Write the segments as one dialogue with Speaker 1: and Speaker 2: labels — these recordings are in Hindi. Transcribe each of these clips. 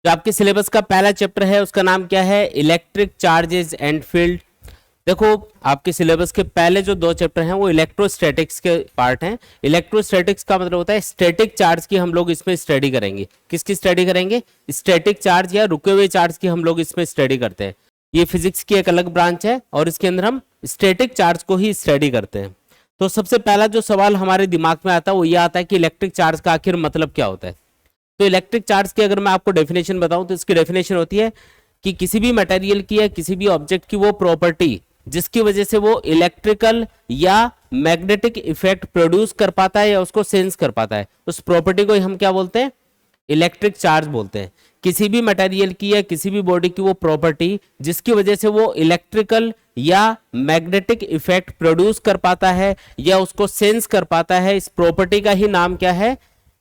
Speaker 1: जो आपके सिलेबस का पहला चैप्टर है उसका नाम क्या है, इलेक्ट्रिक चार्जेस एंड फील्ड। देखो आपके सिलेबस के पहले जो दो चैप्टर हैं वो इलेक्ट्रोस्टैटिक्स के पार्ट हैं। इलेक्ट्रोस्टैटिक्स का मतलब होता है स्टैटिक चार्ज की हम लोग इसमें स्टडी करेंगे। किसकी स्टडी करेंगे, स्टैटिक चार्ज या रुके हुए चार्ज की हम लोग इसमें स्टडी करते हैं। ये फिजिक्स की एक अलग ब्रांच है और इसके अंदर हम स्टैटिक चार्ज को ही स्टडी करते हैं। तो सबसे पहला जो सवाल हमारे दिमाग में आता है वो ये आता है कि इलेक्ट्रिक चार्ज का आखिर मतलब क्या होता है। तो इलेक्ट्रिक चार्ज की अगर मैं आपको डेफिनेशन बताऊं तो इसकी डेफिनेशन होती है कि किसी भी मटेरियल की या किसी भी ऑब्जेक्ट की वो प्रॉपर्टी जिसकी वजह से वो इलेक्ट्रिकल या मैग्नेटिक इफेक्ट प्रोड्यूस कर पाता है या उसको सेंस कर पाता है, उस प्रॉपर्टी को हम क्या बोलते हैं, इलेक्ट्रिक चार्ज बोलते हैं। किसी भी मटेरियल की या किसी भी बॉडी की वो प्रॉपर्टी जिसकी वजह से वो इलेक्ट्रिकल या मैग्नेटिक इफेक्ट प्रोड्यूस कर पाता है या उसको सेंस कर पाता है, इस प्रॉपर्टी का ही नाम क्या है,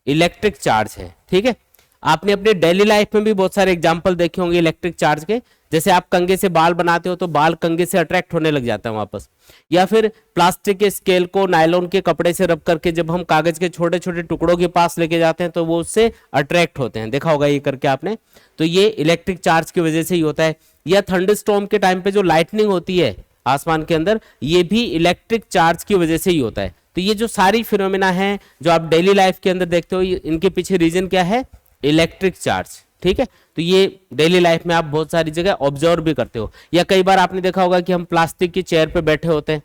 Speaker 1: इलेक्ट्रिक चार्ज है। ठीक है, आपने अपने डेली लाइफ में भी बहुत सारे एग्जांपल देखे होंगे इलेक्ट्रिक चार्ज के। जैसे आप कंघे से बाल बनाते हो तो बाल कंघे से अट्रैक्ट होने लग जाता है वापस, या फिर प्लास्टिक के स्केल को नायलॉन के कपड़े से रब करके जब हम कागज के छोटे छोटे टुकड़ों के पास लेके जाते हैं तो वो उससे अट्रैक्ट होते हैं। देखा होगा ये करके आपने। तो ये इलेक्ट्रिक चार्ज की वजह से ही होता है। या थंडरस्टॉर्म के टाइम पे जो लाइटनिंग होती है आसमान के अंदर, ये भी इलेक्ट्रिक चार्ज की वजह से ही होता है। तो ये जो सारी फिनोमेना है जो आप डेली लाइफ के अंदर देखते हो, इनके पीछे रीजन क्या है, इलेक्ट्रिक चार्ज। ठीक है, तो ये डेली लाइफ में आप बहुत सारी जगह ऑब्जर्व भी करते हो। या कई बार आपने देखा होगा कि हम प्लास्टिक की चेयर पे बैठे होते हैं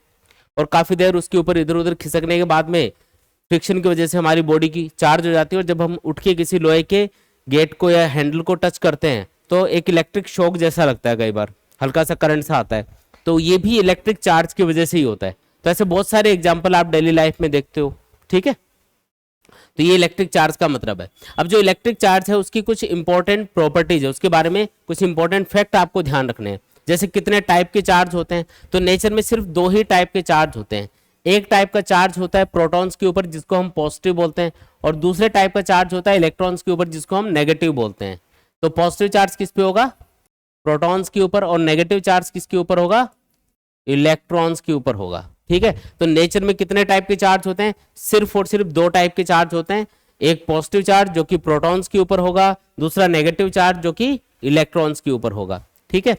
Speaker 1: और काफी देर उसके ऊपर इधर उधर खिसकने के बाद में फ्रिक्शन की वजह से हमारी बॉडी की चार्ज हो जाती है, और जब हम उठ के किसी लोहे के गेट को या हैंडल को टच करते हैं तो एक इलेक्ट्रिक शॉक जैसा लगता है, कई बार हल्का सा करंट सा आता है। तो ये भी इलेक्ट्रिक चार्ज की वजह से ही होता है। तो ऐसे बहुत सारे एग्जाम्पल आप डेली लाइफ में देखते हो। ठीक है, तो ये इलेक्ट्रिक चार्ज का मतलब है। अब जो इलेक्ट्रिक चार्ज है उसकी कुछ इंपॉर्टेंट प्रॉपर्टीज है, उसके बारे में कुछ इंपॉर्टेंट फैक्ट आपको ध्यान रखने हैं। जैसे कितने टाइप के चार्ज होते हैं, तो नेचर में सिर्फ दो ही टाइप के चार्ज होते हैं। एक टाइप का चार्ज होता है प्रोटॉन्स के ऊपर जिसको हम पॉजिटिव बोलते हैं, और दूसरे टाइप का चार्ज होता है इलेक्ट्रॉन्स के ऊपर जिसको हम नेगेटिव बोलते हैं। तो पॉजिटिव चार्ज किस पे होगा, प्रोटॉन्स के ऊपर, और नेगेटिव चार्ज किसके ऊपर होगा, इलेक्ट्रॉन्स के ऊपर होगा। ठीक है, तो नेचर में कितने टाइप के चार्ज होते हैं, सिर्फ और सिर्फ दो टाइप के चार्ज होते हैं। एक पॉजिटिव चार्ज जो कि प्रोटॉन्स के ऊपर होगा, दूसरा नेगेटिव चार्ज जो कि इलेक्ट्रॉन्स के ऊपर होगा। ठीक है,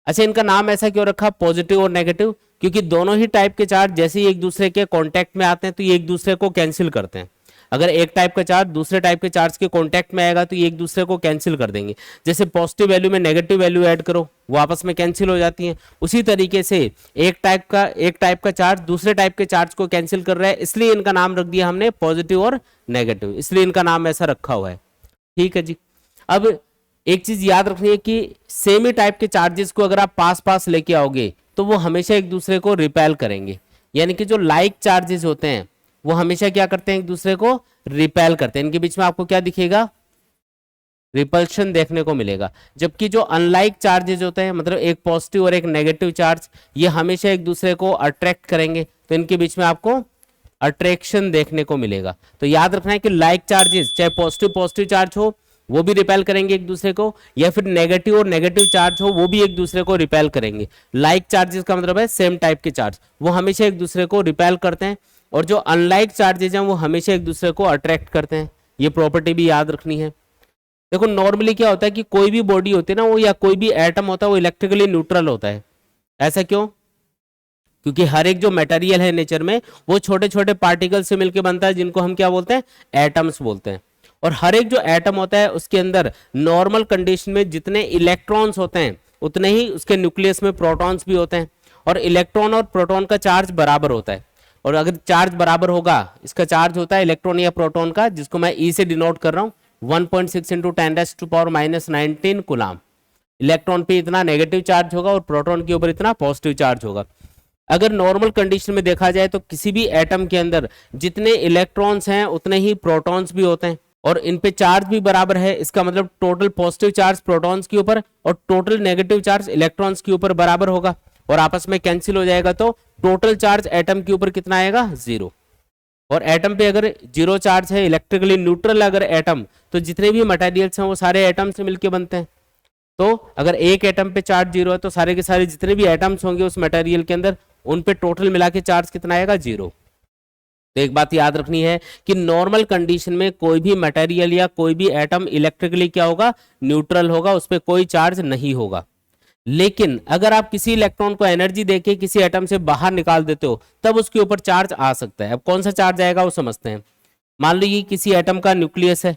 Speaker 1: अच्छा इनका नाम ऐसा क्यों रखा पॉजिटिव और नेगेटिव, क्योंकि दोनों ही टाइप के चार्ज जैसे ही एक दूसरे के कांटेक्ट में आते हैं तो ये एक दूसरे को कैंसिल करते हैं। अगर एक टाइप का चार्ज दूसरे टाइप के चार्ज के कांटेक्ट में आएगा तो ये एक दूसरे को कैंसिल कर देंगे। जैसे पॉजिटिव वैल्यू में नेगेटिव वैल्यू ऐड करो, वो आपस में कैंसिल हो जाती है। उसी तरीके से एक टाइप का चार्ज दूसरे टाइप के चार्ज को कैंसिल कर रहा है, इसलिए इनका नाम रख दिया हमने पॉजिटिव और नेगेटिव, इसलिए इनका नाम ऐसा रखा हुआ है। ठीक है जी। अब एक चीज याद रखनी है कि सेम ही टाइप के चार्जेस को अगर आप पास पास लेके आओगे तो वो हमेशा एक दूसरे को रिपेल करेंगे। यानी कि जो लाइक चार्जेस होते हैं वो हमेशा क्या करते हैं, एक दूसरे को रिपेल करते हैं। इनके बीच में आपको क्या दिखेगा, रिपल्शन देखने को मिलेगा। जबकि जो अनलाइक चार्जेस होते हैं, मतलब एक पॉजिटिव और एक नेगेटिव चार्ज, ये हमेशा एक दूसरे को अट्रैक्ट करेंगे, तो इनके बीच में आपको अट्रैक्शन देखने को मिलेगा। तो याद रखना है कि लाइक चार्जेस चाहे पॉजिटिव पॉजिटिव चार्ज हो वो भी रिपेल करेंगे एक दूसरे को, या फिर नेगेटिव और नेगेटिव चार्ज हो वो भी एक दूसरे को रिपेल करेंगे। लाइक चार्जेस का मतलब है सेम टाइप के चार्ज, वो हमेशा एक दूसरे को रिपेल करते हैं, और जो अनलाइक चार्जेस हैं वो हमेशा एक दूसरे को अट्रैक्ट करते हैं। ये प्रॉपर्टी भी याद रखनी है। देखो नॉर्मली क्या होता है कि कोई भी बॉडी होती है ना वो, या कोई भी एटम होता है वो इलेक्ट्रिकली न्यूट्रल होता है। ऐसा क्यों, क्योंकि हर एक जो मटेरियल है नेचर में वो छोटे छोटे पार्टिकल से मिलकर बनता है जिनको हम क्या बोलते हैं, एटम्स बोलते हैं। और हर एक जो एटम होता है उसके अंदर नॉर्मल कंडीशन में जितने इलेक्ट्रॉन्स होते हैं उतने ही उसके न्यूक्लियस में प्रोटॉन्स भी होते हैं, और इलेक्ट्रॉन और प्रोटॉन का चार्ज बराबर होता है। और अगर चार्ज बराबर होगा, इसका चार्ज होता है इलेक्ट्रॉन या प्रोटॉन का, जिसको मैं ई से डिनोट कर रहा हूँ 1.6 इंटू 10⁻⁻⁹ कूलाम। इलेक्ट्रॉन पे इतना नेगेटिव चार्ज होगा और प्रोटॉन के ऊपर इतना पॉजिटिव चार्ज होगा। अगर नॉर्मल कंडीशन में देखा जाए तो किसी भी एटम के अंदर जितने इलेक्ट्रॉन्स हैं उतने ही प्रोटॉन्स भी होते हैं, और इन पे चार्ज भी बराबर है। इसका मतलब टोटल पॉजिटिव चार्ज प्रोटॉन्स के ऊपर और टोटल नेगेटिव चार्ज इलेक्ट्रॉन्स के ऊपर बराबर होगा, और आपस में कैंसिल हो जाएगा। तो टोटल चार्ज एटम के ऊपर कितना आएगा, 0। और एटम पे अगर 0 चार्ज है, इलेक्ट्रिकली न्यूट्रल अगर एटम, तो जितने भी मटेरियल्स हैं वो सारे एटम से मिलके बनते हैं। तो अगर एक एटम पे चार्ज 0 है तो सारे के सारे जितने भी एटम्स होंगे उस मटेरियल के अंदर, उन पे टोटल मिला के चार्ज कितना आएगा, 0। तो एक बात याद रखनी है कि नॉर्मल कंडीशन में कोई भी मटेरियल या कोई भी एटम इलेक्ट्रिकली क्या होगा, न्यूट्रल होगा, उस पर कोई चार्ज नहीं होगा। लेकिन अगर आप किसी इलेक्ट्रॉन को एनर्जी देके किसी एटम से बाहर निकाल देते हो तब उसके ऊपर चार्ज आ सकता है। अब कौन सा चार्ज आएगा वो समझते हैं। मान लो ये किसी एटम का न्यूक्लियस है,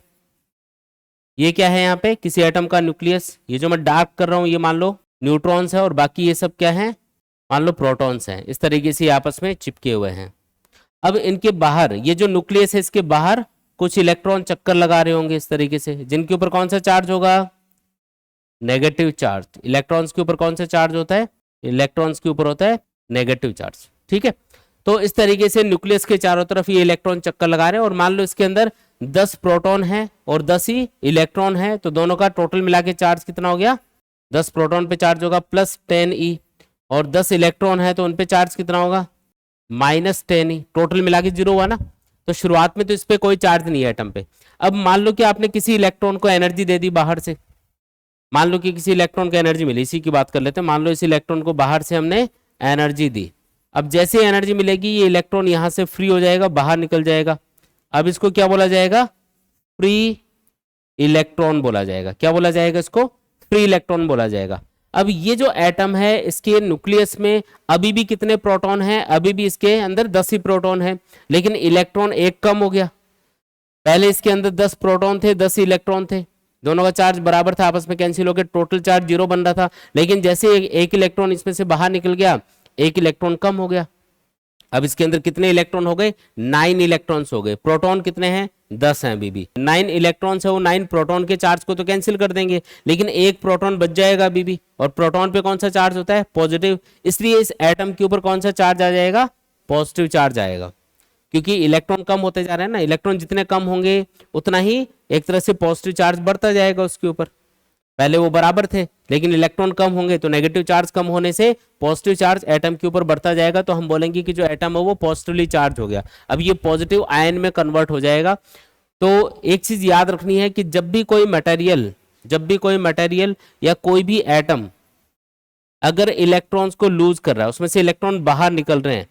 Speaker 1: ये क्या है यहाँ पे किसी एटम का न्यूक्लियस, ये जो मैं डार्क कर रहा हूँ ये मान लो न्यूट्रॉन्स है और बाकी ये सब क्या है, मान लो प्रोटॉन्स हैं। इस तरीके से आपस में चिपके हुए हैं। अब इनके बाहर ये जो न्यूक्लियस है इसके बाहर कुछ इलेक्ट्रॉन चक्कर लगा रहे होंगे इस तरीके से, जिनके ऊपर कौन सा चार्ज होगा, नेगेटिव चार्ज। इलेक्ट्रॉन्स के ऊपर कौन सा चार्ज होता है, इलेक्ट्रॉन्स के ऊपर होता है नेगेटिव चार्ज। ठीक है, तो इस तरीके से न्यूक्लियस के चारों तरफ ये इलेक्ट्रॉन चक्कर लगा रहे हैं और मान लो इसके अंदर 10 प्रोटॉन है और 10 ही इलेक्ट्रॉन है, तो दोनों का टोटल मिला के चार्ज कितना हो गया, 10 प्रोटॉन पे चार्ज होगा प्लस 10 और 10 इलेक्ट्रॉन है तो उन पे चार्ज कितना होगा, -10 टोटल मिला के 0 हुआ ना। तो शुरुआत में तो इस पे कोई चार्ज नहीं है एटम पे। अब मान लो कि आपने किसी इलेक्ट्रॉन को एनर्जी दे दी बाहर से, मान लो कि किसी इलेक्ट्रॉन को एनर्जी मिली, इसी की बात कर लेते हैं। मान लो इस इलेक्ट्रॉन को बाहर से हमने एनर्जी दी। अब जैसे एनर्जी मिलेगी ये इलेक्ट्रॉन यहां से फ्री हो जाएगा, बाहर निकल जाएगा। अब इसको क्या बोला जाएगा, फ्री इलेक्ट्रॉन बोला जाएगा। क्या बोला जाएगा इसको, फ्री इलेक्ट्रॉन बोला जाएगा। अब ये जो एटम है इसके न्यूक्लियस में अभी भी कितने प्रोटॉन हैं, अभी भी इसके अंदर 10 ही प्रोटॉन है, लेकिन इलेक्ट्रॉन एक कम हो गया। पहले इसके अंदर 10 प्रोटॉन थे, 10 इलेक्ट्रॉन थे, दोनों का चार्ज बराबर था, आपस में कैंसिल हो गया, टोटल चार्ज 0 बन रहा था। लेकिन जैसे एक इलेक्ट्रॉन इसमें से बाहर निकल गया, एक इलेक्ट्रॉन कम हो गया। अब इसके अंदर कितने इलेक्ट्रॉन हो गए, 9 इलेक्ट्रॉन्स हो गए। प्रोटॉन कितने हैं, 10 हैं। अभी भी 9 इलेक्ट्रॉन्स है, वो 9 प्रोटॉन के चार्ज को तो कैंसिल कर देंगे, लेकिन एक प्रोटॉन बच जाएगा अभी भी। और प्रोटॉन पे कौन सा चार्ज होता है, पॉजिटिव, इसलिए इस एटम के ऊपर कौन सा चार्ज आ जाएगा, पॉजिटिव चार्ज आएगा। क्योंकि इलेक्ट्रॉन कम होते जा रहे हैं ना, इलेक्ट्रॉन जितने कम होंगे उतना ही एक तरह से पॉजिटिव चार्ज बढ़ता जाएगा उसके ऊपर। पहले वो बराबर थे, लेकिन इलेक्ट्रॉन कम होंगे तो नेगेटिव चार्ज कम होने से पॉजिटिव चार्ज एटम के ऊपर बढ़ता जाएगा। तो हम बोलेंगे कि जो एटम है वो पॉजिटिवली चार्ज हो गया। अब ये पॉजिटिव आयन में कन्वर्ट हो जाएगा। तो एक चीज याद रखनी है कि जब भी कोई मटेरियल या कोई भी एटम अगर इलेक्ट्रॉन्स को लूज कर रहा है, उसमें से इलेक्ट्रॉन बाहर निकल रहे हैं,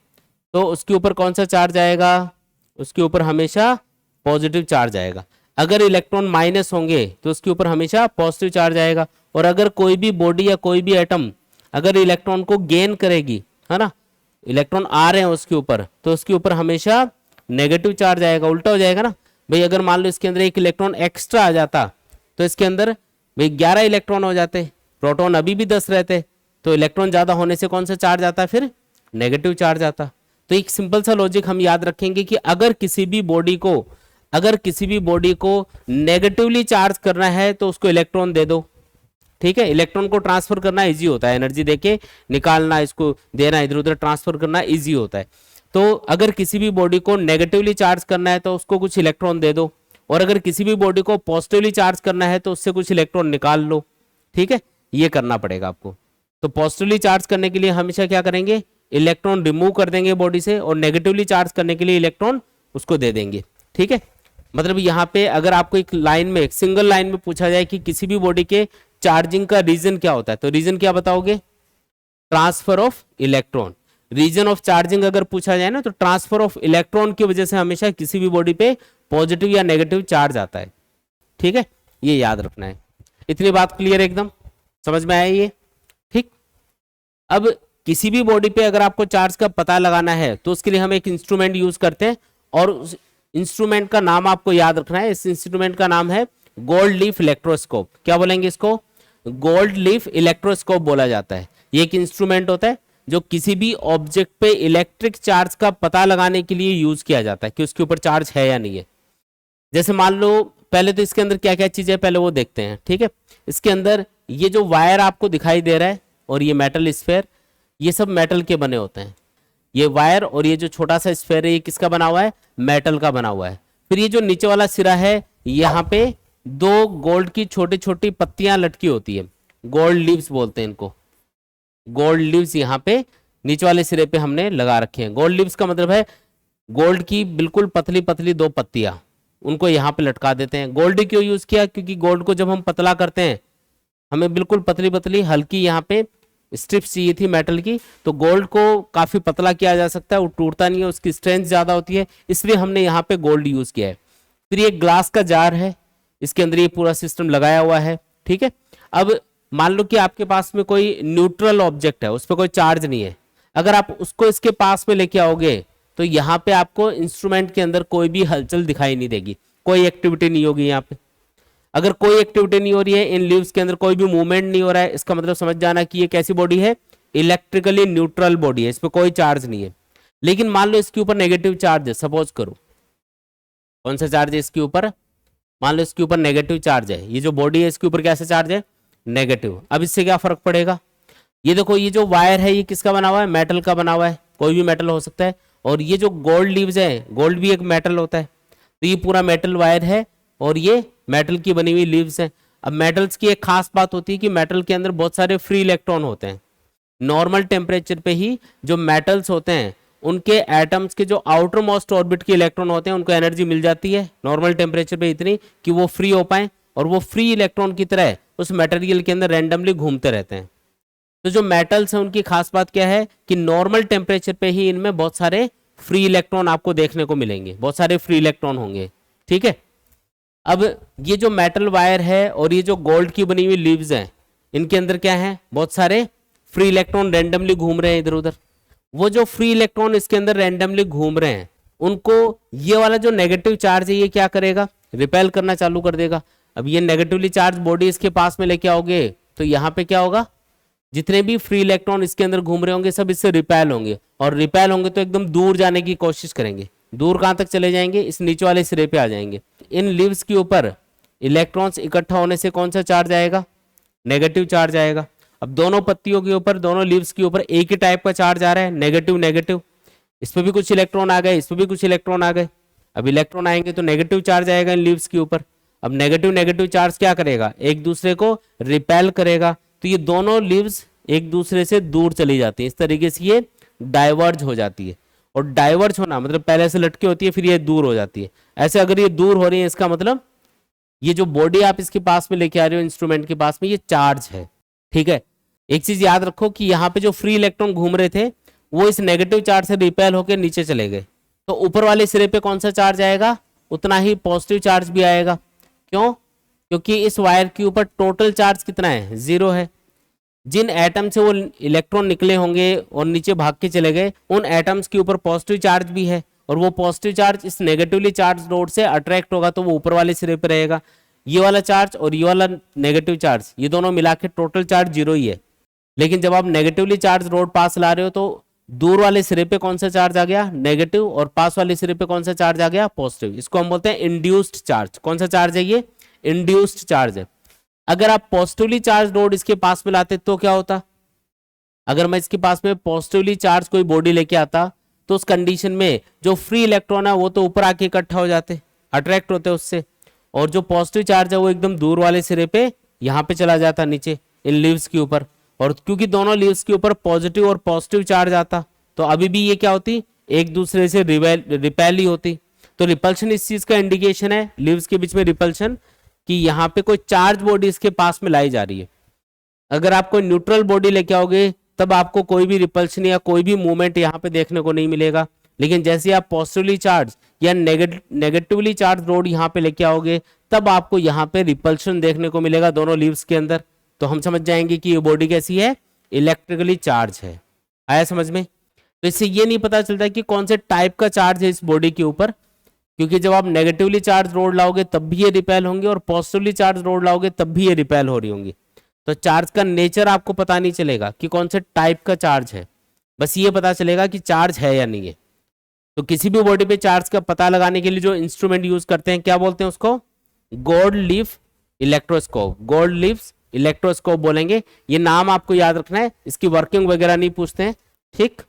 Speaker 1: तो उसके ऊपर कौन सा चार्ज आएगा, उसके ऊपर हमेशा पॉजिटिव चार्ज आएगा। अगर इलेक्ट्रॉन माइनस होंगे तो उसके ऊपर हमेशा पॉजिटिव चार्ज आएगा। और अगर कोई भी बॉडी या कोई भी एटम अगर इलेक्ट्रॉन को गेन करेगी, है ना, इलेक्ट्रॉन आ रहे हैं उसके ऊपर, तो उसके ऊपर हमेशा नेगेटिव चार्ज आएगा। उल्टा हो जाएगा ना भाई, अगर मान लो इसके अंदर एक इलेक्ट्रॉन एक्स्ट्रा आ जाता तो इसके अंदर भाई 11 इलेक्ट्रॉन हो जाते, प्रोटॉन अभी भी 10 रहते, तो इलेक्ट्रॉन ज्यादा होने से कौन सा चार्ज आता, फिर नेगेटिव चार्ज आता। तो एक सिंपल सा लॉजिक हम याद रखेंगे कि अगर किसी भी बॉडी को नेगेटिवली चार्ज करना है तो उसको इलेक्ट्रॉन दे दो। ठीक है, इलेक्ट्रॉन को ट्रांसफर करना इजी होता है, एनर्जी देके निकालना, इसको देना, इधर उधर ट्रांसफर करना इजी होता है। तो अगर किसी भी बॉडी को नेगेटिवली चार्ज करना है तो उसको कुछ इलेक्ट्रॉन दे दो, और अगर किसी भी बॉडी को पॉजिटिवली चार्ज करना है तो उससे कुछ इलेक्ट्रॉन निकाल लो। ठीक है, ये करना पड़ेगा आपको। तो पॉजिटिवली चार्ज करने के लिए हमेशा क्या करेंगे, इलेक्ट्रॉन रिमूव कर देंगे बॉडी से, और नेगेटिवली चार्ज करने के लिए इलेक्ट्रॉन उसको दे देंगे। ठीक है, मतलब यहाँ पे अगर आपको एक लाइन में, एक सिंगल लाइन में पूछा जाए कि किसी भी बॉडी के चार्जिंग का रीजन क्या होता है, तो रीजन क्या बताओगे, transfer of electron. Reason of charging अगर पूछा जाए ना, तो ट्रांसफर ऑफ इलेक्ट्रॉन की वजह से हमेशा किसी भी बॉडी पे पॉजिटिव या नेगेटिव चार्ज आता है। ठीक है, ये याद रखना है। इतनी बात क्लियर, एकदम समझ में आया ये। ठीक, अब किसी भी बॉडी पे अगर आपको चार्ज का पता लगाना है तो उसके लिए हम एक इंस्ट्रूमेंट यूज करते हैं, और उस इंस्ट्रूमेंट का नाम आपको याद रखना है। इस इंस्ट्रूमेंट का नाम है गोल्ड लीफ इलेक्ट्रोस्कोप। क्या बोलेंगे इसको, गोल्ड लीफ इलेक्ट्रोस्कोप बोला जाता है। ये एक इंस्ट्रूमेंट होता है जो किसी भी ऑब्जेक्ट पे इलेक्ट्रिक चार्ज का पता लगाने के लिए यूज किया जाता है कि उसके ऊपर चार्ज है या नहीं है। जैसे मान लो, पहले तो इसके अंदर क्या क्या चीजें पहले वो देखते हैं। ठीक है, इसके अंदर ये जो वायर आपको दिखाई दे रहा है और ये मेटल स्फेयर, ये सब मेटल के बने होते हैं। ये वायर और ये जो छोटा सा स्फेयर है ये किसका बना हुआ है, मेटल का बना हुआ है। फिर ये जो नीचे वाला सिरा है, यहाँ पे 2 गोल्ड की छोटी छोटी पत्तियां लटकी होती है, गोल्ड लीव्स बोलते हैं इनको। गोल्ड लीव्स यहाँ पे नीचे वाले सिरे पे हमने लगा रखे हैं। गोल्ड लीव्स का मतलब है गोल्ड की बिल्कुल पतली पतली 2 पत्तियां, उनको यहाँ पे लटका देते हैं। गोल्ड क्यों यूज किया, क्योंकि गोल्ड को जब हम पतला करते हैं, हमें बिल्कुल पतली पतली हल्की यहाँ पे स्ट्रिप्स चाहिए थी मेटल की, तो गोल्ड को काफी पतला किया जा सकता है, वो टूटता नहीं है, उसकी स्ट्रेंथ ज्यादा होती है, इसलिए हमने यहाँ पे गोल्ड यूज किया है। फिर ये ग्लास का जार है, इसके अंदर ये पूरा सिस्टम लगाया हुआ है, ठीक है। अब मान लो कि आपके पास में कोई न्यूट्रल ऑब्जेक्ट है, उस पर कोई चार्ज नहीं है, अगर आप उसको इसके पास में लेके आओगे तो यहाँ पे आपको इंस्ट्रूमेंट के अंदर कोई भी हलचल दिखाई नहीं देगी, कोई एक्टिविटी नहीं होगी यहाँ पे। अगर कोई एक्टिविटी नहीं हो रही है, इन लीव्स के अंदर कोई भी मूवमेंट नहीं हो रहा है, इसका मतलब समझ जाना कि ये कैसी बॉडी है, इलेक्ट्रिकली न्यूट्रल बॉडी है, इस पर कोई चार्ज नहीं है। लेकिन मान लो इसके ऊपर नेगेटिव चार्ज है, सपोज करो, कौन सा चार्ज है इसके ऊपर, मान लो इसके ऊपर नेगेटिव चार्ज है, ये जो बॉडी है इसके ऊपर कैसा चार्ज है, नेगेटिव। अब इससे क्या फर्क पड़ेगा, ये देखो ये जो वायर है ये किसका बना हुआ है, मेटल का बना हुआ है, कोई भी मेटल हो सकता है, और ये जो गोल्ड लीव्स है, गोल्ड भी एक मेटल होता है, तो ये पूरा मेटल वायर है और ये मेटल की बनी हुई लीव्स हैं। अब मेटल्स की एक खास बात होती है कि मेटल के अंदर बहुत सारे फ्री इलेक्ट्रॉन होते हैं। नॉर्मल टेम्परेचर पे ही जो मेटल्स होते हैं उनके एटम्स के जो आउटर मोस्ट ऑर्बिट के इलेक्ट्रॉन होते हैं उनको एनर्जी मिल जाती है नॉर्मल टेम्परेचर पे इतनी कि वो फ्री हो पाए, और वो फ्री इलेक्ट्रॉन की तरह उस मटेरियल के अंदर रैंडमली घूमते रहते हैं। तो जो मेटल्स हैं उनकी खास बात क्या है कि नॉर्मल टेम्परेचर पे ही इनमें बहुत सारे फ्री इलेक्ट्रॉन आपको देखने को मिलेंगे, बहुत सारे फ्री इलेक्ट्रॉन होंगे, ठीक है। अब ये जो मेटल वायर है और ये जो गोल्ड की बनी हुई लीव्स हैं, इनके अंदर क्या है, बहुत सारे फ्री इलेक्ट्रॉन रैंडमली घूम रहे हैं इधर उधर। वो जो फ्री इलेक्ट्रॉन इसके अंदर रैंडमली घूम रहे हैं उनको ये वाला जो नेगेटिव चार्ज है ये क्या करेगा, रिपेल करना चालू कर देगा। अब ये नेगेटिवली चार्ज बॉडी इसके पास में लेके आओगे तो यहाँ पे क्या होगा, जितने भी फ्री इलेक्ट्रॉन इसके अंदर घूम रहे होंगे सब इससे रिपेल होंगे, और रिपेल होंगे तो एकदम दूर जाने की कोशिश करेंगे। दूर कहां तक चले जाएंगे, इस नीचे वाले सिरे पे आ जाएंगे। इन लीव्स के ऊपर इलेक्ट्रॉन्स इकट्ठा होने से कौन सा चार्ज आएगा, नेगेटिव चार्ज आएगा। अब दोनों पत्तियों के ऊपर, दोनों लीव्स के ऊपर एक ही टाइप का चार्ज आ रहा है, नेगेटिव नेगेटिव। इस पर भी कुछ इलेक्ट्रॉन आ गए, इस पर भी कुछ इलेक्ट्रॉन आ गए। अब इलेक्ट्रॉन आएंगे तो नेगेटिव चार्ज आएगा इन लीव्स के ऊपर। अब नेगेटिव नेगेटिव चार्ज क्या करेगा, एक दूसरे को रिपेल करेगा, तो ये दोनों लीव्स एक दूसरे से दूर चली जाती है। इस तरीके से ये डाइवर्ज हो जाती है, और डाइवर्ज होना मतलब पहले से लटकी होती है फिर ये दूर हो जाती है। ऐसे अगर ये दूर हो रही है इसका मतलब ये जो बॉडी आप इसके पास में लेके आ रहे हो इंस्ट्रूमेंट के पास में, ये चार्ज है, ठीक है। एक चीज याद रखो कि यहाँ पे जो फ्री इलेक्ट्रॉन घूम रहे थे वो इस नेगेटिव चार्ज से रिपेल होकर नीचे चले गए, तो ऊपर वाले सिरे पे कौन सा चार्ज आएगा, उतना ही पॉजिटिव चार्ज भी आएगा। क्यों, क्योंकि इस वायर के ऊपर टोटल चार्ज कितना है, 0 है। जिन एटम से वो इलेक्ट्रॉन निकले होंगे और नीचे भाग के चले गए उन एटम्स के ऊपर पॉजिटिव चार्ज भी है, और वो पॉजिटिव चार्ज इस नेगेटिवली चार्ज नोड से अट्रैक्ट होगा तो वो ऊपर वाले सिरे पे रहेगा। ये वाला चार्ज और ये वाला नेगेटिव चार्ज ये दोनों मिला के टोटल चार्ज 0 ही है। लेकिन जब आप नेगेटिवली चार्ज रोड पास ला रहे हो तो दूर वाले सिरे पे कौन सा चार्ज आ गया, नेगेटिव, और पास वाले सिरे पे कौन सा चार्ज आ गया, पॉजिटिव। इसको हम बोलते हैं इंड्यूस्ड चार्ज। कौन सा चार्ज है ये, इंड्यूस्ड चार्ज है। अगर आप पॉजिटिवली चार्ज नोड इसके पास में लाते तो क्या होता, अगर मैं इसके पास में पॉजिटिवली चार्ज कोई बॉडी लेके आता तो उस कंडीशन में जो फ्री इलेक्ट्रॉन है वो तो ऊपर आके इकट्ठा हो जाते, अट्रैक्ट होते उससे, और जो पॉजिटिव चार्ज है वो एकदम दूर वाले सिरे पे यहाँ पे चला जाता नीचे इन लीव्स के ऊपर। और क्योंकि दोनों लीव्स के ऊपर पॉजिटिव और पॉजिटिव चार्ज आता तो अभी भी ये क्या होती, एक दूसरे से रिपेल ही होती। तो रिपल्शन इस चीज का इंडिकेशन है, लीव्स के बीच में रिपल्शन, कि यहाँ पे कोई चार्ज बॉडी इसके पास में लाई जा रही है। अगर आप कोई न्यूट्रल बॉडी लेके आओगे तब आपको कोई भी रिपल्शन या कोई भी मूवमेंट यहाँ पे देखने को नहीं मिलेगा। लेकिन जैसे आप पॉजिटिवली चार्ज या नेगेटिवली चार्ज रोड यहाँ पे लेके आओगे तब आपको यहाँ पे रिपल्शन देखने को मिलेगा दोनों लीव्स के अंदर। तो हम समझ जाएंगे कि ये बॉडी कैसी है, इलेक्ट्रिकली चार्ज है। आया समझ में। तो इससे ये नहीं पता चलता कि कौन से टाइप का चार्ज है इस बॉडी के ऊपर, क्योंकि जब आप नेगेटिवली चार्ज रोड लाओगे तब भी ये रिपेल होंगे और पॉजिटिवली चार्ज रोड लाओगे तब भी ये रिपेल हो रही होंगी। तो चार्ज का नेचर आपको पता नहीं चलेगा कि कौन से टाइप का चार्ज है, बस ये पता चलेगा कि चार्ज है या नहीं है। तो किसी भी बॉडी पे चार्ज का पता लगाने के लिए जो इंस्ट्रूमेंट यूज करते हैं क्या बोलते हैं उसको, gold leaf electroscope. Gold leaf electroscope बोलेंगे। ये नाम आपको याद रखना है, इसकी वर्किंग वगैरह नहीं पूछते हैं, ठीक।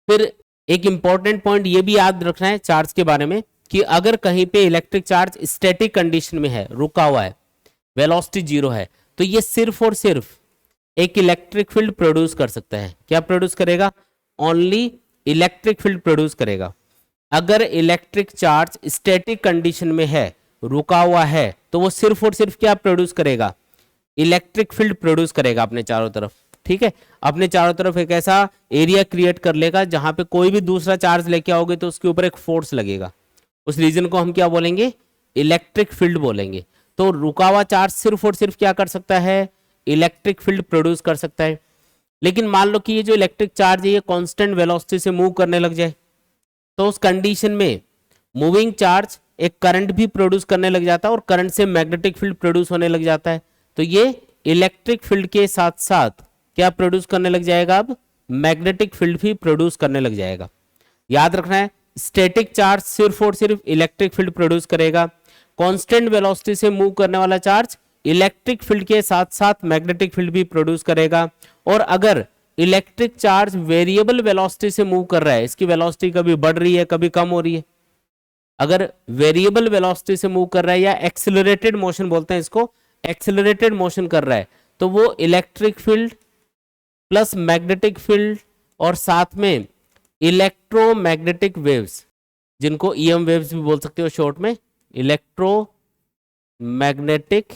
Speaker 1: फिर एक इंपॉर्टेंट पॉइंट ये भी याद रखना है चार्ज के बारे में कि अगर कहीं पे इलेक्ट्रिक चार्ज स्टैटिक कंडीशन में है, रुका हुआ है, वेलोसिटी 0 है, तो ये सिर्फ और सिर्फ एक इलेक्ट्रिक फील्ड प्रोड्यूस कर सकता है। क्या प्रोड्यूस करेगा, ओनली इलेक्ट्रिक फील्ड प्रोड्यूस करेगा। अगर इलेक्ट्रिक चार्ज स्टैटिक कंडीशन में है, रुका हुआ है, तो वो सिर्फ और सिर्फ क्या प्रोड्यूस करेगा, इलेक्ट्रिक फील्ड प्रोड्यूस करेगा अपने चारों तरफ, ठीक है। अपने चारों तरफ एक ऐसा एरिया क्रिएट कर लेगा जहां पे कोई भी दूसरा चार्ज लेके आओगे तो उसके ऊपर एक फोर्स लगेगा, उस रीजन को हम क्या बोलेंगे, इलेक्ट्रिक फील्ड बोलेंगे। तो रुका हुआ चार्ज सिर्फ और सिर्फ क्या कर सकता है, इलेक्ट्रिक फील्ड प्रोड्यूस कर सकता है। लेकिन मान लो कि ये जो इलेक्ट्रिक चार्ज है ये कांस्टेंट वेलोसिटी से मूव करने लग जाए, तो उस कंडीशन में मूविंग चार्ज एक करंट भी प्रोड्यूस करने लग जाता है और करंट से मैग्नेटिक फील्ड प्रोड्यूस होने लग जाता है। तो ये इलेक्ट्रिक फील्ड के साथ साथ क्या प्रोड्यूस करने लग जाएगा, अब मैग्नेटिक फील्ड भी प्रोड्यूस करने लग जाएगा। याद रखना है, स्टैटिक चार्ज सिर्फ और सिर्फ इलेक्ट्रिक फील्ड प्रोड्यूस करेगा, कांस्टेंट वेलोसिटी से मूव करने वाला चार्ज इलेक्ट्रिक फील्ड के साथ साथ मैग्नेटिक फील्ड भी प्रोड्यूस करेगा। और अगर इलेक्ट्रिक चार्ज वेरिएबल वेलोसिटी से मूव कर रहा है, इसकी वेलोसिटी कभी बढ़ रही है कभी कम हो रही है, अगर वेरिएबल वेलोसिटी से मूव कर रहा है या एक्सेलरेटेड मोशन बोलते हैं इसको, एक्सेलरेटेड मोशन कर रहा है, तो वो electric field plus magnetic field और साथ में इलेक्ट्रोमैग्नेटिक वेव्स, जिनको ईएम वेव्स भी बोल सकते हो शॉर्ट में, इलेक्ट्रोमैग्नेटिक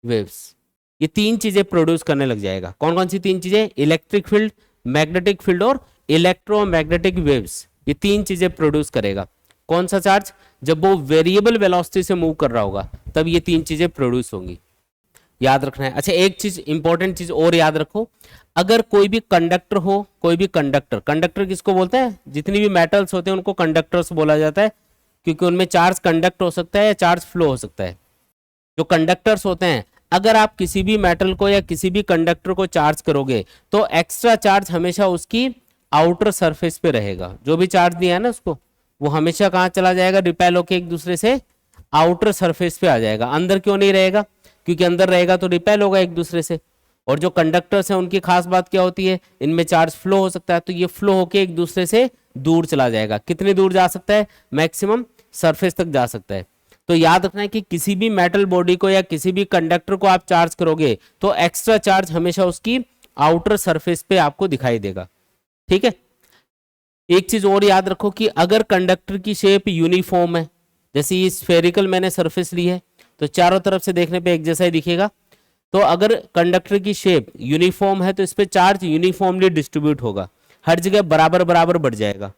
Speaker 1: वेव्स, ये तीन चीजें प्रोड्यूस करने लग जाएगा। कौन कौन सी तीन चीजें, इलेक्ट्रिक फील्ड, मैग्नेटिक फील्ड और इलेक्ट्रोमैग्नेटिक वेव्स, ये तीन चीजें प्रोड्यूस करेगा। कौन सा चार्ज, जब वो वेरिएबल वेलोसिटी से मूव कर रहा होगा तब ये तीन चीजें प्रोड्यूस होंगी, याद रखना है। अच्छा, एक चीज इंपॉर्टेंट चीज और याद रखो, अगर कोई भी कंडक्टर हो, कोई भी कंडक्टर, कंडक्टर किसको बोलते हैं, जितनी भी मेटल्स होते हैं उनको कंडक्टर्स बोला जाता है, क्योंकि उनमें चार्ज कंडक्ट हो सकता है या चार्ज फ्लो हो सकता है। जो कंडक्टर्स होते हैं, अगर आप किसी भी मेटल को या किसी भी कंडक्टर को चार्ज करोगे तो एक्स्ट्रा चार्ज हमेशा उसकी आउटर सरफेस पे रहेगा। जो भी चार्ज दिया है ना उसको, वो हमेशा कहाँ चला जाएगा, रिपेल होके एक दूसरे से आउटर सरफेस पे आ जाएगा। अंदर क्यों नहीं रहेगा, क्योंकि अंदर रहेगा तो रिपेल होगा एक दूसरे से। और जो कंडक्टर्स हैं उनकी खास बात क्या होती है, इनमें चार्ज फ्लो हो सकता है, तो ये फ्लो होके एक दूसरे से दूर चला जाएगा। कितनी दूर जा सकता है, मैक्सिमम सरफेस तक जा सकता है। तो याद रखना है कि किसी भी मेटल बॉडी को या किसी भी कंडक्टर को आप चार्ज करोगे तो एक्स्ट्रा चार्ज हमेशा उसकी आउटर सरफेस पे आपको दिखाई देगा, ठीक है। एक चीज और याद रखो कि अगर कंडक्टर की शेप यूनिफॉर्म है, जैसे ये स्फेरिकल मैंने सरफेस ली है तो चारों तरफ से देखने पे एक जैसा ही दिखेगा, तो अगर कंडक्टर की शेप यूनिफॉर्म है तो इस पे चार्ज यूनिफॉर्मली डिस्ट्रीब्यूट होगा, हर जगह बराबर बराबर बढ़ जाएगा।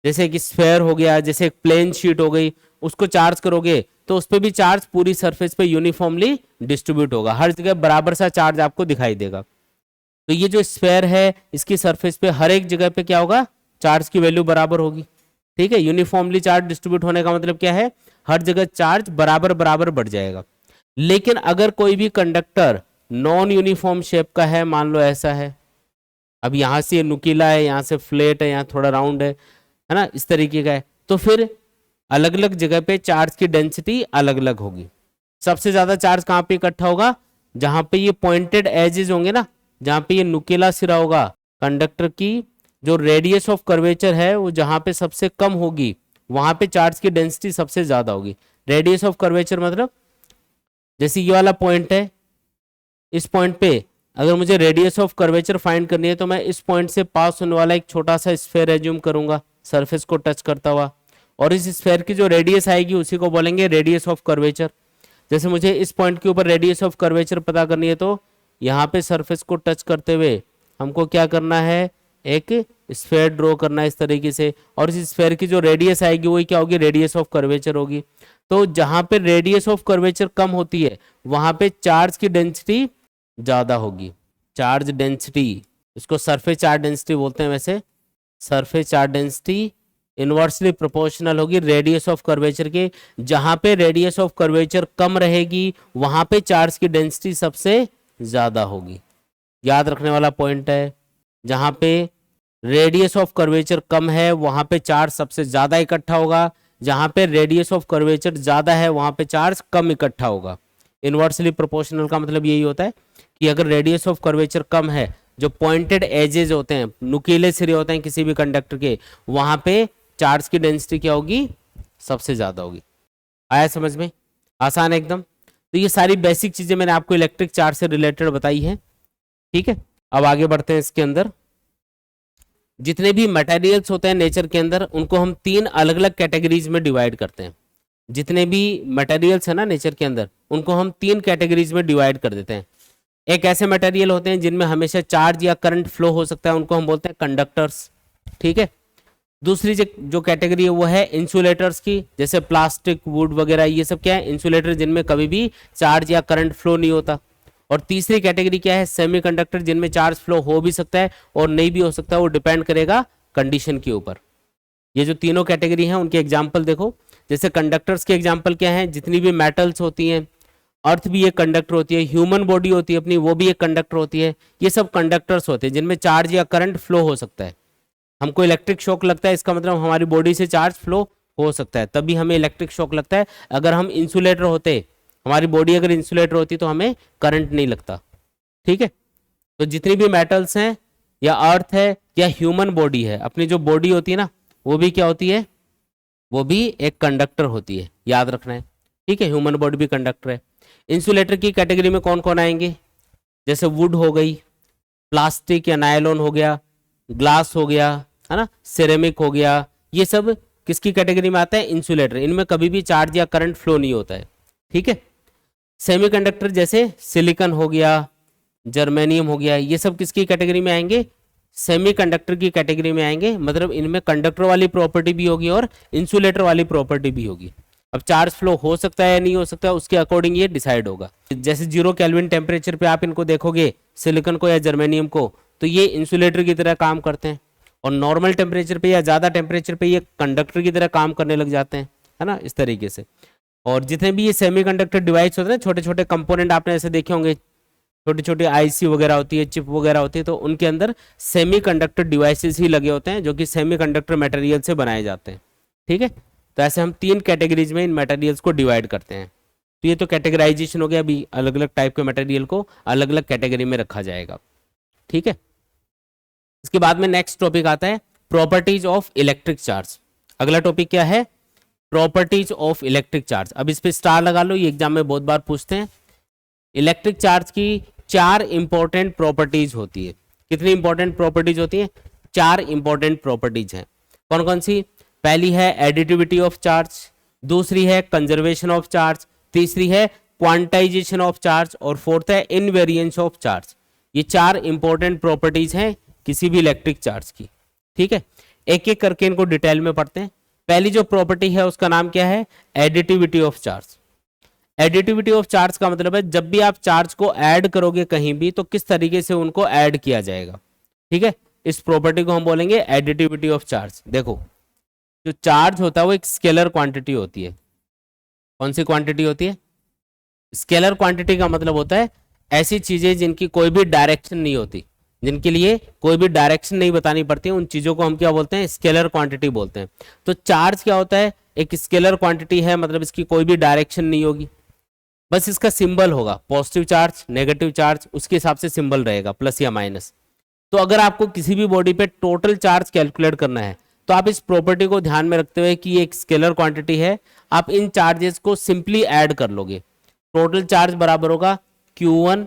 Speaker 1: जैसे कि स्फेयर हो गया, जैसे एक प्लेन शीट हो गई, उसको चार्ज करोगे तो उस पर भी चार्ज पूरी सरफेस पे यूनिफॉर्मली डिस्ट्रीब्यूट होगा, हर जगह बराबर सा चार्ज आपको दिखाई देगा। तो ये जो स्फेयर है इसकी सरफेस पे हर एक जगह पे क्या होगा, चार्ज की वैल्यू बराबर होगी, ठीक है। यूनिफॉर्मली चार्ज डिस्ट्रीब्यूट होने का मतलब क्या है, हर जगह चार्ज बराबर बराबर बढ़ जाएगा। लेकिन अगर कोई भी कंडक्टर नॉन यूनिफॉर्म शेप का है, मान लो ऐसा है, अब यहां से नुकीला है, यहां से फ्लैट है, यहां थोड़ा राउंड है ना, इस तरीके का है, तो फिर अलग अलग जगह पे चार्ज की डेंसिटी अलग अलग होगी। सबसे ज्यादा चार्ज कहां पे इकट्ठा होगा, जहां पे ये पॉइंटेड एजेस होंगे ना, जहां पे ये नुकीला सिरा होगा, कंडक्टर की जो रेडियस ऑफ कर्वेचर है वो जहां पे सबसे कम होगी वहां पे चार्ज की डेंसिटी सबसे ज्यादा होगी। रेडियस ऑफ कर्वेचर मतलब जैसे ये वाला पॉइंट है, इस पॉइंट पे अगर मुझे रेडियस ऑफ कर्वेचर फाइंड करनी है तो मैं इस पॉइंट से पास होने वाला एक छोटा सा स्फेयर एज्यूम करूंगा सरफेस को टच करता हुआ, और इस स्फेयर की जो रेडियस आएगी उसी को बोलेंगे रेडियस ऑफ कर्वेचर। जैसे मुझे इस पॉइंट के ऊपर रेडियस ऑफ कर्वेचर पता करनी है तो यहाँ पे सरफेस को टच करते हुए हमको क्या करना है, एक स्फेयर ड्रॉ करना है इस तरीके से, और इस स्फेयर की जो रेडियस आएगी वही क्या होगी, रेडियस ऑफ कर्वेचर होगी। तो जहां पे रेडियस ऑफ कर्वेचर कम होती है वहां पे चार्ज की डेंसिटी ज्यादा होगी। चार्ज डेंसिटी, इसको सरफेस चार्ज डेंसिटी बोलते हैं, वैसे surface charge density inversely proportional होगी रेडियस ऑफ कर्वेचर के। जहां पे रेडियस ऑफ कर्वेचर कम रहेगी वहां पे चार्ज की डेंसिटी सबसे ज्यादा होगी। याद रखने वाला पॉइंट है, जहां पे रेडियस ऑफ कर्वेचर कम है वहां पे चार्ज सबसे ज्यादा इकट्ठा होगा, जहां पे रेडियस ऑफ कर्वेचर ज्यादा है वहां पे चार्ज कम इकट्ठा होगा। इनवर्सली प्रोपोर्शनल का मतलब यही होता है कि अगर रेडियस ऑफ कर्वेचर कम है, जो पॉइंटेड एजेस होते हैं, नुकीले सिरे होते हैं किसी भी कंडक्टर के, वहां पे चार्ज की डेंसिटी क्या होगी, सबसे ज्यादा होगी। आया समझ में, आसान है एकदम। तो ये सारी बेसिक चीजें मैंने आपको इलेक्ट्रिक चार्ज से रिलेटेड बताई है, ठीक है। अब आगे बढ़ते हैं। इसके अंदर जितने भी मटेरियल्स होते हैं नेचर के अंदर उनको हम तीन अलग अलग कैटेगरीज में डिवाइड करते हैं। जितने भी मटेरियल्स है ना नेचर के अंदर उनको हम तीन कैटेगरीज में डिवाइड कर देते हैं। एक ऐसे मटेरियल होते हैं जिनमें हमेशा चार्ज या करंट फ्लो हो सकता है, उनको हम बोलते हैं कंडक्टर्स। ठीक है। दूसरी जो कैटेगरी है वो है इंसुलेटर्स की, जैसे प्लास्टिक, वुड वगैरह, ये सब क्या है, इंसुलेटर जिनमें कभी भी चार्ज या करंट फ्लो नहीं होता। और तीसरी कैटेगरी क्या है, सेमीकंडक्टर, जिनमें चार्ज फ्लो हो भी सकता है और नहीं भी हो सकता है, वो डिपेंड करेगा कंडीशन के ऊपर। ये जो तीनों कैटेगरी हैं उनके एग्जाम्पल देखो। जैसे कंडक्टर्स के एग्जाम्पल क्या हैं, जितनी भी मेटल्स होती हैं, अर्थ भी एक कंडक्टर होती है, ह्यूमन बॉडी होती है अपनी, वो भी एक कंडक्टर होती है। ये सब कंडक्टर्स होते हैं जिनमें चार्ज या करंट फ्लो हो सकता है। हमको इलेक्ट्रिक शॉक लगता है, इसका मतलब हमारी बॉडी से चार्ज फ्लो हो सकता है, तभी हमें इलेक्ट्रिक शॉक लगता है। अगर हम इंसुलेटर होते, हमारी बॉडी अगर इंसुलेटर होती तो हमें करंट नहीं लगता। ठीक है। तो जितनी भी मेटल्स हैं या अर्थ है या ह्यूमन बॉडी है, अपनी जो बॉडी होती है ना, वो भी क्या होती है, वो भी एक कंडक्टर होती है, याद रखना है। ठीक है, ह्यूमन बॉडी भी कंडक्टर है। इंसुलेटर की कैटेगरी में कौन कौन आएंगे, जैसे वुड हो गई, प्लास्टिक या नायलॉन हो गया, ग्लास हो गया, है ना, सिरेमिक हो गया, ये सब किसकी कैटेगरी में आता है, इंसुलेटर। इनमें कभी भी चार्ज या करंट फ्लो नहीं होता है। ठीक है। सेमीकंडक्टर जैसे सिलिकॉन हो गया, जर्मेनियम हो गया, ये सब किसकी कैटेगरी में आएंगे, सेमीकंडक्टर की कैटेगरी में आएंगे। मतलब इनमें कंडक्टर वाली प्रॉपर्टी भी होगी और इंसुलेटर वाली प्रॉपर्टी भी होगी। अब चार्ज फ्लो हो सकता है या नहीं हो सकता है, उसके अकॉर्डिंग ये डिसाइड होगा। जैसे 0 केल्विन टेम्परेचर पे आप इनको देखोगे, सिलिकॉन को या जर्मेनियम को, तो ये इंसुलेटर की तरह काम करते हैं। और नॉर्मल टेम्परेचर पे या ज़्यादा टेम्परेचर पे ये कंडक्टर की तरह काम करने लग जाते हैं, है ना, इस तरीके से। और जितने भी ये सेमीकंडक्टर डिवाइस होते हैं, छोटे छोटे कंपोनेंट आपने ऐसे देखे होंगे, छोटी छोटी आईसी वगैरह होती है, चिप वगैरह होती है, तो उनके अंदर सेमीकंडक्टर डिवाइसेस ही लगे होते हैं जो कि सेमीकंडक्टर मटेरियल से बनाए जाते हैं। ठीक है। तो ऐसे हम 3 कैटेगरीज में इन मटेरियल्स को डिवाइड करते हैं। तो ये तो कैटेगराइजेशन हो गया, अभी अलग अलग टाइप के मटेरियल को अलग अलग कैटेगरी में रखा जाएगा। ठीक है। इसके बाद में नेक्स्ट टॉपिक आता है प्रॉपर्टीज ऑफ इलेक्ट्रिक चार्ज। अगला टॉपिक क्या है, प्रॉपर्टीज ऑफ इलेक्ट्रिक चार्ज। अब इस पे स्टार लगा लो, ये एग्जाम में बहुत बार पूछते हैं। इलेक्ट्रिक चार्ज की 4 इंपॉर्टेंट प्रॉपर्टीज होती है। कितनी इंपॉर्टेंट प्रॉपर्टीज होती है, 4 इंपॉर्टेंट प्रॉपर्टीज हैं। कौन कौन सी, पहली है एडिटिविटी ऑफ चार्ज, दूसरी है कंजर्वेशन ऑफ चार्ज, तीसरी है क्वांटाइजेशन ऑफ चार्ज, और फोर्थ है इनवेरियंस ऑफ चार्ज। ये 4 इंपॉर्टेंट प्रॉपर्टीज हैं किसी भी इलेक्ट्रिक चार्ज की। ठीक है। एक एक करके इनको डिटेल में पढ़ते हैं। पहली जो प्रॉपर्टी है उसका नाम क्या है, additivity of charge. Additivity of charge का मतलब है जब भी आप चार्ज को ऐड करोगे कहीं भी, तो किस तरीके से उनको ऐड किया जाएगा। ठीक है। इस प्रॉपर्टी को हम बोलेंगे एडिटिविटी ऑफ चार्ज। देखो, जो चार्ज होता है वो एक स्केलर क्वांटिटी होती है। कौन सी क्वांटिटी होती है, स्केलर क्वांटिटी का मतलब होता है ऐसी चीजें जिनकी कोई भी डायरेक्शन नहीं होती, जिनके लिए कोई भी डायरेक्शन नहीं बतानी पड़ती, उन चीजों को हम क्या बोलते हैं, स्केलर क्वांटिटी बोलते हैं। तो चार्ज क्या होता है, एक स्केलर क्वांटिटी है, मतलब इसकी कोई भी डायरेक्शन नहीं होगी, बस इसका सिंबल होगा, पॉजिटिव चार्ज, नेगेटिव चार्ज, उसके हिसाब से सिंबल रहेगा, प्लस या माइनस। तो अगर आपको किसी भी बॉडी पे टोटल चार्ज कैलकुलेट करना है, तो आप इस प्रॉपर्टी को ध्यान में रखते हुए कि ये एक स्केलर क्वांटिटी है, आप इन चार्जेस को सिंपली ऐड कर लोगे। टोटल चार्ज बराबर होगा Q1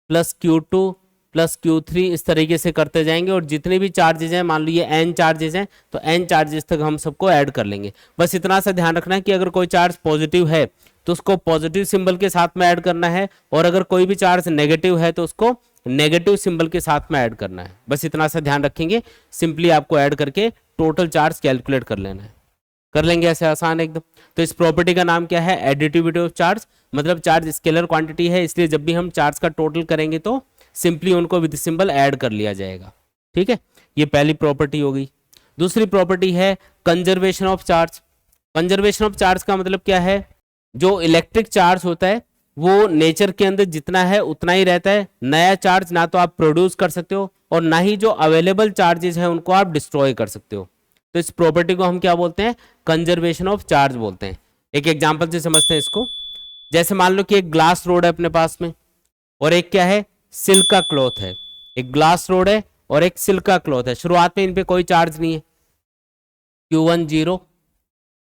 Speaker 1: plus Q2 plus Q3, इस तरीके से करते जाएंगे। और जितने भी चार्जेस हैं, मान लो ये n चार्जेस हैं, तो n चार्जेस तक हम सबको ऐड कर लेंगे। बस इतना सा ध्यान रखना है कि अगर कोई चार्ज पॉजिटिव है तो उसको पॉजिटिव सिंबल के साथ में ऐड करना है, और अगर कोई भी चार्ज नेगेटिव है तो उसको नेगेटिव सिंबल के साथ में ऐड करना है। बस इतना सा ध्यान रखेंगे, सिंपली आपको ऐड करके टोटल चार्ज कैलकुलेट कर लेना है। कर लेंगे ऐसे आसान एकदम। तो इस प्रॉपर्टी का नाम क्या है, एडिटिविटी ऑफ चार्ज। मतलब चार्ज स्केलर क्वांटिटी है, इसलिए जब भी हम चार्ज का टोटल करेंगे तो सिंपली उनको विद सिंबल ऐड कर लिया जाएगा। ठीक है, ये पहली प्रॉपर्टी हो गई। दूसरी प्रॉपर्टी है conservation of charge. Conservation of charge का मतलब क्या है, जो इलेक्ट्रिक चार्ज होता है वो नेचर के अंदर जितना है उतना ही रहता है। नया चार्ज ना तो आप प्रोड्यूस कर सकते हो, और ना ही जो अवेलेबल चार्जेस हैं उनको आप डिस्ट्रॉय कर सकते हो। तो इस प्रॉपर्टी को हम क्या बोलते हैं, कंजर्वेशन ऑफ चार्ज बोलते हैं। एक एग्जांपल से समझते हैं इसको। जैसे मान लो कि एक ग्लास रोड है अपने पास में, और एक क्या है, सिल्क का क्लॉथ है। एक ग्लास रोड है और एक सिल्क का क्लॉथ है। शुरुआत में इन पे कोई चार्ज नहीं है, Q1 0,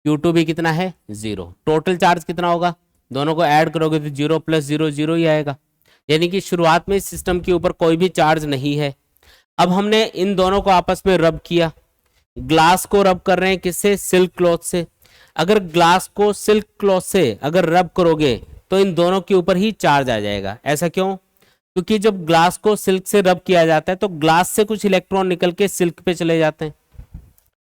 Speaker 1: Q2 भी कितना है 0। टोटल चार्ज कितना होगा, दोनों को ऐड करोगे तो 0 प्लस 0 0 ही आएगा। यानी कि शुरुआत में इस सिस्टम के ऊपर कोई भी चार्ज नहीं है। अब हमने इन दोनों को आपस में रब किया। ग्लास को रब कर रहे हैं किससे, सिल्क क्लॉथ से। अगर ग्लास को सिल्क क्लॉथ से अगर रब करोगे तो इन दोनों के ऊपर ही चार्ज आ जाएगा। ऐसा क्यों, क्योंकि जब ग्लास को सिल्क से रब किया जाता है तो ग्लास से कुछ इलेक्ट्रॉन निकल के सिल्क पे चले जाते हैं।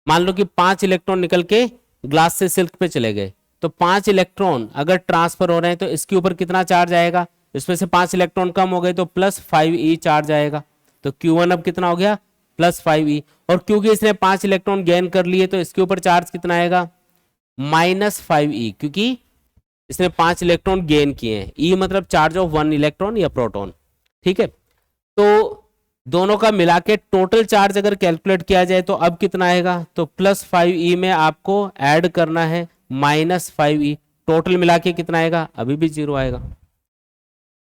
Speaker 1: मान लो कि 5 इलेक्ट्रॉन निकल के ग्लास से सिल्क पे चले गए, तो 5 इलेक्ट्रॉन अगर ट्रांसफर हो रहे हैं तो इसके ऊपर कितना चार्ज आएगा, इसमें से 5 इलेक्ट्रॉन कम हो गए तो +5e चार्ज आएगा। तो Q1 अब कितना हो गया, +5e। और क्योंकि इसने 5 इलेक्ट्रॉन गेन कर लिए तो इसके ऊपर चार्ज कितना आएगा, -5e, क्योंकि इसने 5 इलेक्ट्रॉन गेन किए हैं। ई मतलब चार्ज ऑफ 1 इलेक्ट्रॉन या प्रोटॉन। ठीक है, तो दोनों का मिला के टोटल चार्ज अगर कैलकुलेट किया जाए तो अब कितना आएगा, तो +5e में आपको ऐड करना है -5e, टोटल मिला के कितना आएगा, अभी भी 0 आएगा।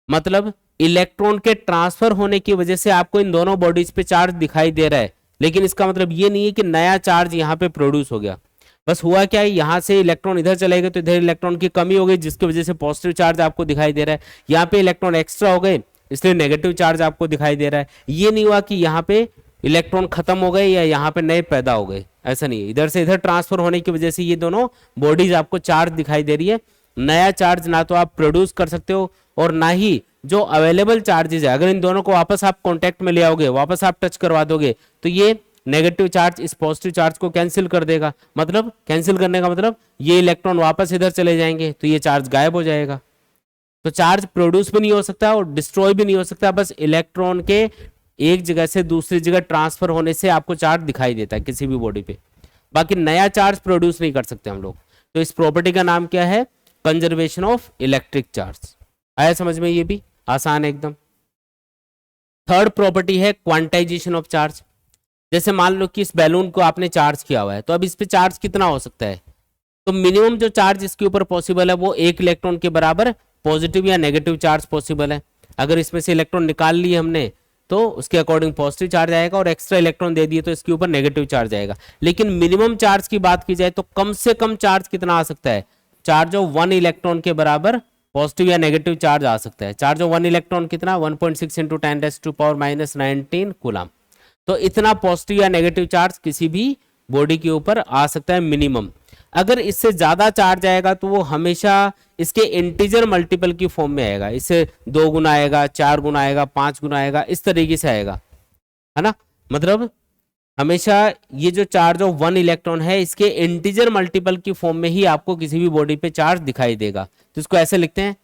Speaker 1: मतलब इलेक्ट्रॉन के ट्रांसफर होने की वजह से आपको इन दोनों बॉडीज पे चार्ज दिखाई दे रहा है, लेकिन इसका मतलब ये नहीं है कि नया चार्ज यहाँ पे प्रोड्यूस हो गया। बस हुआ क्या है, यहाँ से इलेक्ट्रॉन इधर चले गए तो इधर इलेक्ट्रॉन की कमी हो गई, जिसकी वजह से पॉजिटिव चार्ज आपको दिखाई दे रहा है। यहाँ पे इलेक्ट्रॉन एक्स्ट्रा हो गए इसलिए नेगेटिव चार्ज आपको दिखाई दे रहा है। ये नहीं हुआ कि यहाँ पे इलेक्ट्रॉन खत्म हो गए या यहाँ पे नए पैदा हो गए, ऐसा नहीं है। इधर से इधर ट्रांसफर होने की वजह से ये दोनों बॉडीज आपको चार्ज दिखाई दे रही है। नया चार्ज ना तो आप प्रोड्यूस कर सकते हो और ना ही जो अवेलेबल चार्जेस है, अगर इन दोनों को वापस आप कॉन्टेक्ट में ले आओगे, वापस आप टच करवा दोगे, तो ये नेगेटिव चार्ज इस पॉजिटिव चार्ज को कैंसिल कर देगा। मतलब कैंसिल करने का मतलब ये इलेक्ट्रॉन वापस इधर चले जाएंगे तो ये चार्ज गायब हो जाएगा। तो चार्ज प्रोड्यूस भी नहीं हो सकता और डिस्ट्रॉय भी नहीं हो सकता, बस इलेक्ट्रॉन के एक जगह से दूसरी जगह ट्रांसफर होने से आपको चार्ज दिखाई देता है किसी भी बॉडी पे। बाकी नया चार्ज प्रोड्यूस नहीं कर सकते हम लोग। तो इस प्रॉपर्टी का नाम क्या है, कंजर्वेशन ऑफ इलेक्ट्रिक चार्ज। आया समझ में, ये भी आसान है एकदम। थर्ड प्रॉपर्टी है क्वांटाइजेशन ऑफ चार्ज। जैसे मान लो कि इस बैलून को आपने चार्ज किया हुआ है, तो अब इस पे चार्ज कितना हो सकता है, तो मिनिमम जो चार्ज इसके ऊपर पॉसिबल है वो 1 इलेक्ट्रॉन के बराबर पॉजिटिव या नेगेटिव चार्ज पॉसिबल है। अगर इसमें से इलेक्ट्रॉन निकाल लिए हमने तो उसके अकॉर्डिंग पॉजिटिव चार्ज आएगा और एक्स्ट्रा इलेक्ट्रॉन दे दिए तो इसके ऊपर नेगेटिव चार्ज आएगा। लेकिन मिनिमम चार्ज की बात की जाए तो कम से कम चार्ज कितना आ सकता है, चार्ज ऑफ 1 इलेक्ट्रॉन के बराबर पॉजिटिव या नेगेटिव चार्ज आ सकता है। चार्ज ऑफ 1 इलेक्ट्रॉन कितना, 1.6 × 10⁻⁻19 कूलम। तो इतना पॉजिटिव या नेगेटिव चार्ज किसी भी बॉडी के ऊपर आ सकता है मिनिमम। अगर इससे ज्यादा चार्ज आएगा तो वो हमेशा इसके इंटीजर मल्टीपल की फॉर्म में आएगा। इससे 2 गुना आएगा, 4 गुना आएगा, 5 गुना आएगा, इस तरीके से आएगा, है ना। मतलब हमेशा ये जो चार्ज ऑफ 1 इलेक्ट्रॉन है इसके इंटीजर मल्टीपल की फॉर्म में ही आपको किसी भी बॉडी पे चार्ज दिखाई देगा। तो इसको ऐसे लिखते हैं,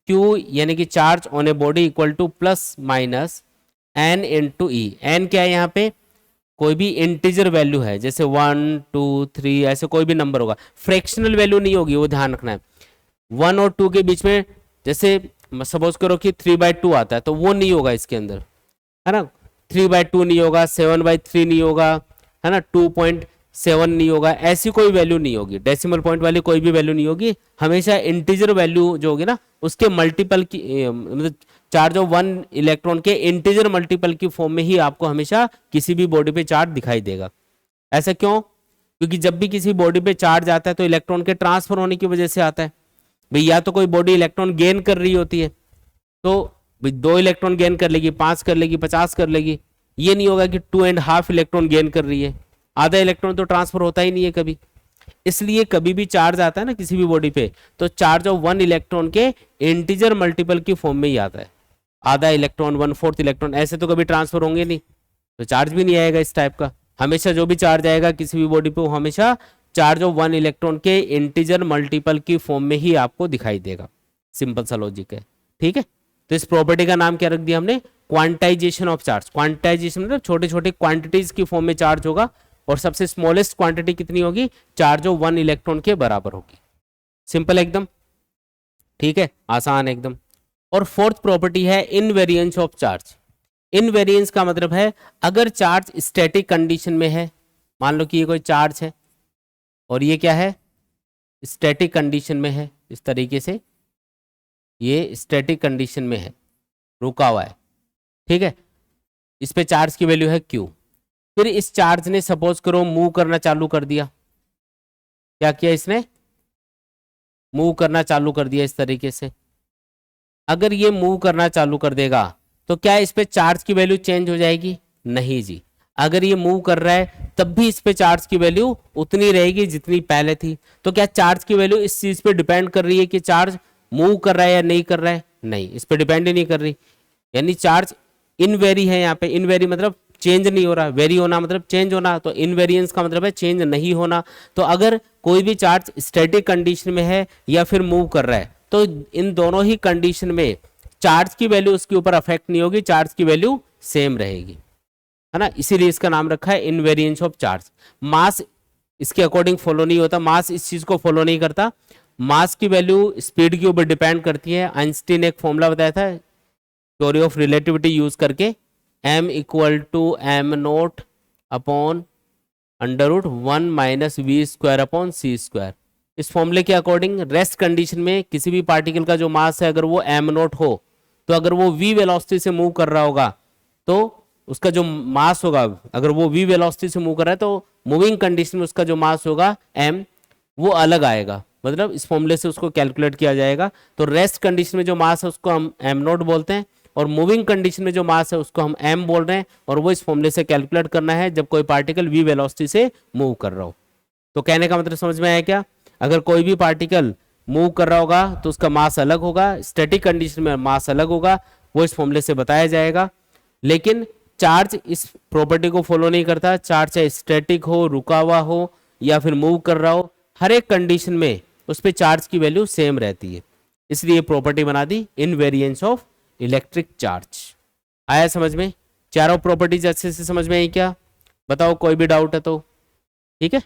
Speaker 1: Q यानी कि charge on a body equal to +-n × E। n क्या है, यहाँ पे कोई भी इंटीजर वैल्यू है, जैसे 1 2 3 ऐसे कोई भी नंबर होगा, फ्रैक्शनल वैल्यू नहीं होगी, वो ध्यान रखना है। 1 और 2 के बीच में जैसे सपोज करो कि 3/2 आता है तो वो नहीं होगा इसके अंदर, है ना। 3/2 नहीं होगा, 7/3 नहीं होगा, है ना, 2.7 नहीं होगा, ऐसी कोई वैल्यू नहीं होगी। डेसिमल पॉइंट वाली कोई भी वैल्यू नहीं होगी। हमेशा इंटीजर वैल्यू जो होगी ना उसके मल्टीपल की मतलब चार्ज ऑफ 1 इलेक्ट्रॉन के इंटीजर मल्टीपल की फॉर्म में ही आपको हमेशा किसी भी बॉडी पे चार्ज दिखाई देगा। ऐसा क्यों, क्योंकि जब भी किसी बॉडी पे चार्ज आता है तो इलेक्ट्रॉन के ट्रांसफर होने की वजह से आता है। भाई या तो कोई बॉडी इलेक्ट्रॉन गेन कर रही होती है तो 2 इलेक्ट्रॉन गेन कर लेगी, 5 कर लेगी, 50 कर लेगी। ये नहीं होगा कि 2.5 इलेक्ट्रॉन गेन कर रही है, आधा इलेक्ट्रॉन तो ट्रांसफर होता ही नहीं है कभी। इसलिए कभी भी चार्ज आता है ना किसी भी बॉडी पे तो चार्ज ऑफ 1 इलेक्ट्रॉन के इंटीजर मल्टीपल की फॉर्म में ही आता है। आधा इलेक्ट्रॉन, 1/4 इलेक्ट्रॉन ऐसे तो कभी ट्रांसफर होंगे नहीं, तो चार्ज भी नहीं आएगा इस टाइप का। हमेशा जो भी चार्ज आएगा किसी भी बॉडी पे वो हमेशा चार्ज ऑफ 1 इलेक्ट्रॉन के इंटीजर मल्टीपल की फॉर्म में ही आपको दिखाई देगा। सिंपल सा लॉजिक है, ठीक है। तो इस प्रॉपर्टी का नाम क्या रख दिया हमने, क्वांटाइजेशन ऑफ चार्ज। क्वांटाइजेशन मतलब छोटे छोटे क्वांटिटीज की फॉर्म में चार्ज होगा और सबसे स्मॉलेस्ट क्वांटिटी कितनी होगी, चार्ज ऑफ 1 इलेक्ट्रॉन के बराबर होगी। सिंपल एकदम, ठीक है, आसान एकदम। और फोर्थ प्रॉपर्टी है इनवेरिएंस ऑफ चार्ज। इनवेरिएंस का मतलब है अगर चार्ज स्टैटिक कंडीशन में है, मान लो कि ये कोई चार्ज है और ये क्या है, स्टैटिक कंडीशन में है, इस तरीके से ये स्टैटिक कंडीशन में है, रुका हुआ है, ठीक है। इस पे चार्ज की वैल्यू है Q। फिर इस चार्ज ने सपोज करो मूव करना चालू कर दिया। क्या किया इसने, मूव करना चालू कर दिया इस तरीके से। अगर ये मूव करना चालू कर देगा तो क्या इस पे चार्ज की वैल्यू चेंज हो जाएगी, नहीं जी। अगर ये मूव कर रहा है तब भी इस पे चार्ज की वैल्यू उतनी रहेगी जितनी पहले थी। तो क्या चार्ज की वैल्यू इस चीज पे डिपेंड कर रही है कि चार्ज मूव कर रहा है या नहीं कर रहा है, नहीं, इस पे डिपेंड ही नहीं कर रही। यानी चार्ज इनवेरी है, यहाँ पे इनवेरी मतलब चेंज नहीं हो रहा, वेरी होना मतलब चेंज होना, तो इनवेरिएंस का मतलब है चेंज नहीं होना। तो अगर कोई भी चार्ज स्टैटिक कंडीशन में है या फिर मूव कर रहा है, तो इन दोनों ही कंडीशन में चार्ज की वैल्यू उसके ऊपर अफेक्ट नहीं होगी, चार्ज की वैल्यू सेम रहेगी, है ना, इसीलिए इसका नाम रखा है इनवेरिएंस ऑफ चार्ज। मास इसके अकॉर्डिंग फॉलो नहीं होता, मास इस चीज को फॉलो नहीं करता। मास की वैल्यू स्पीड के ऊपर डिपेंड करती है। आइंस्टीन एक फॉर्मूला बताया था थ्योरी ऑफ रिलेटिविटी यूज करके, m equal to M naught upon under root 1 minus V square upon C square. इस फॉर्मूले के अकॉर्डिंग रेस्ट कंडीशन में किसी भी पार्टिकल का जो मास है अगर वो m नोट हो, तो अगर वो v वेलोसिटी से मूव कर रहा होगा तो उसका जो मास होगा, अगर वो v वेलोसिटी से मूव कर रहा है तो मूविंग कंडीशन में उसका जो मास होगा m, वो अलग आएगा, मतलब इस फॉर्मूले से उसको कैलकुलेट किया जाएगा। तो रेस्ट कंडीशन में जो मास है उसको हम m नोट बोलते हैं, और मूविंग कंडीशन में जो मास है उसको हम m बोल रहे हैं, और वो इस फॉर्मूले से कैलकुलेट करना है जब कोई पार्टिकल v वेलोसिटी से मूव कर रहा हो। तो कहने का मतलब समझ में आया क्या? अगर कोई भी पार्टिकल मूव कर रहा होगा तो उसका मास अलग होगा, स्टैटिक कंडीशन में मास अलग होगा, वो इस फॉर्मूले से बताया जाएगा। लेकिन चार्ज इस प्रॉपर्टी को फॉलो नहीं करता। चार्ज चाहे स्टैटिक हो, रुका हुआ हो या फिर मूव कर रहा हो, हर एक कंडीशन में उस पर चार्ज की वैल्यू सेम रहती है, इसलिए प्रॉपर्टी बना दी इनवेरिएंस ऑफ इलेक्ट्रिक चार्ज। आया समझ में? चारों प्रॉपर्टीज अच्छे से समझ में आई क्या? बताओ कोई भी डाउट है तो। ठीक है।